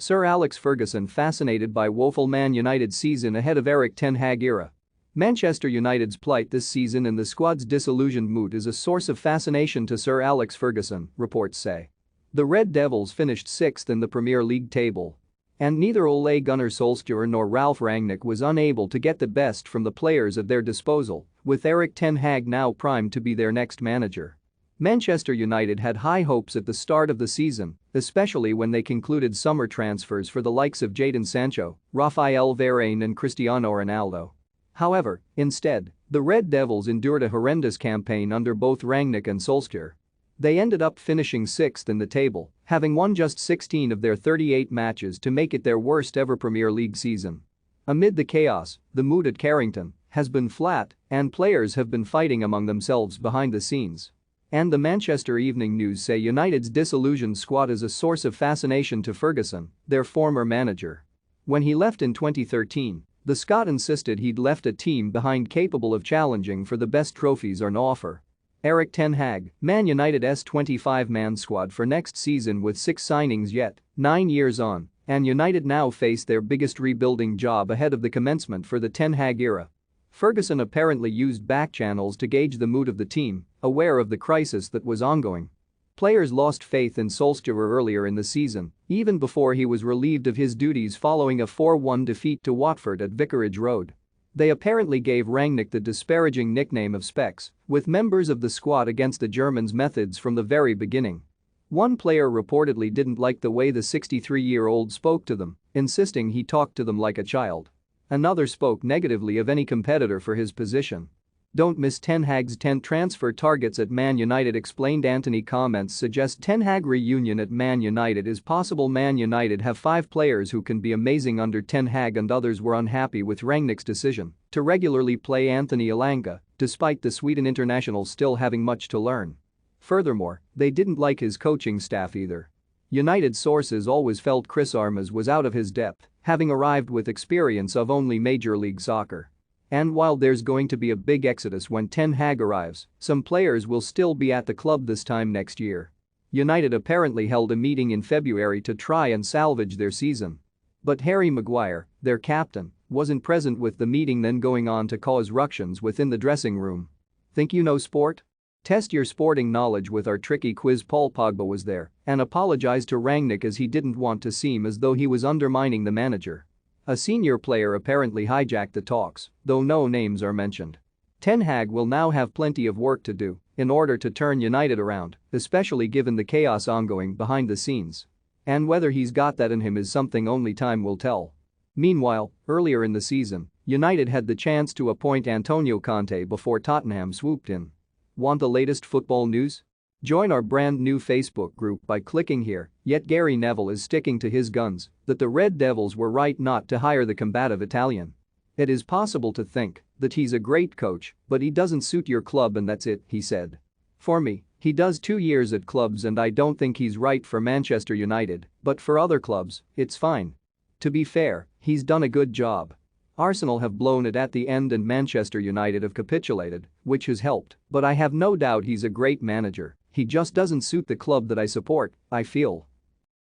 Sir Alex Ferguson fascinated by woeful Man United season ahead of Erik Ten Hag era. Manchester United's plight this season and the squad's disillusioned mood is a source of fascination to Sir Alex Ferguson, reports say. The Red Devils finished 6th in the Premier League table. And neither Ole Gunnar Solskjaer nor Ralf Rangnick was unable to get the best from the players at their disposal, with Erik Ten Hag now primed to be their next manager. Manchester United had high hopes at the start of the season, especially when they concluded summer transfers for the likes of Jadon Sancho, Raphael Varane and Cristiano Ronaldo. However, instead, the Red Devils endured a horrendous campaign under both Rangnick and Solskjaer. They ended up finishing 6th in the table, having won just 16 of their 38 matches to make it their worst ever Premier League season. Amid the chaos, the mood at Carrington has been flat and players have been fighting among themselves behind the scenes. And the Manchester Evening News say United's disillusioned squad is a source of fascination to Ferguson, their former manager. When he left in 2013, the Scot insisted he'd left a team behind capable of challenging for the best trophies on offer. Erik Ten Hag, Man United's 25-man squad for next season with 6 signings yet, 9 years on, and United now face their biggest rebuilding job ahead of the commencement for the Ten Hag era. Ferguson apparently used back channels to gauge the mood of the team, aware of the crisis that was ongoing. Players lost faith in Solskjaer earlier in the season, even before he was relieved of his duties following a 4-1 defeat to Watford at Vicarage Road. They apparently gave Rangnick the disparaging nickname of Specs, with members of the squad against the German's methods from the very beginning. One player reportedly didn't like the way the 63-year-old spoke to them, insisting he talked to them like a child. Another spoke negatively of any competitor for his position. "Don't miss Ten Hag's 10 transfer targets at Man United," explained Anthony. Comments suggest Ten Hag reunion at Man United is possible. Man United have 5 players who can be amazing under Ten Hag and others were unhappy with Rangnick's decision to regularly play Anthony Elanga, despite the Sweden international still having much to learn. Furthermore, they didn't like his coaching staff either. United sources always felt Chris Armas was out of his depth, having arrived with experience of only Major League Soccer. And while there's going to be a big exodus when Ten Hag arrives, some players will still be at the club this time next year. United apparently held a meeting in February to try and salvage their season. But Harry Maguire, their captain, wasn't present with the meeting, then going on to cause ructions within the dressing room. Think you know sport? Test your sporting knowledge with our tricky quiz. Paul Pogba was there and apologized to Rangnick as he didn't want to seem as though he was undermining the manager. A senior player apparently hijacked the talks, though no names are mentioned. Ten Hag will now have plenty of work to do in order to turn United around, especially given the chaos ongoing behind the scenes. And whether he's got that in him is something only time will tell. Meanwhile, earlier in the season, United had the chance to appoint Antonio Conte before Tottenham swooped in. Want the latest football news? Join our brand new Facebook group by clicking here. Yet Gary Neville is sticking to his guns that the Red Devils were right not to hire the combative Italian. "It is possible to think that he's a great coach, but he doesn't suit your club and that's it," he said. "For me, he does 2 years at clubs and I don't think he's right for Manchester United, but for other clubs, it's fine. To be fair, he's done a good job. Arsenal have blown it at the end and Manchester United have capitulated, which has helped, but I have no doubt he's a great manager. He just doesn't suit the club that I support, I feel."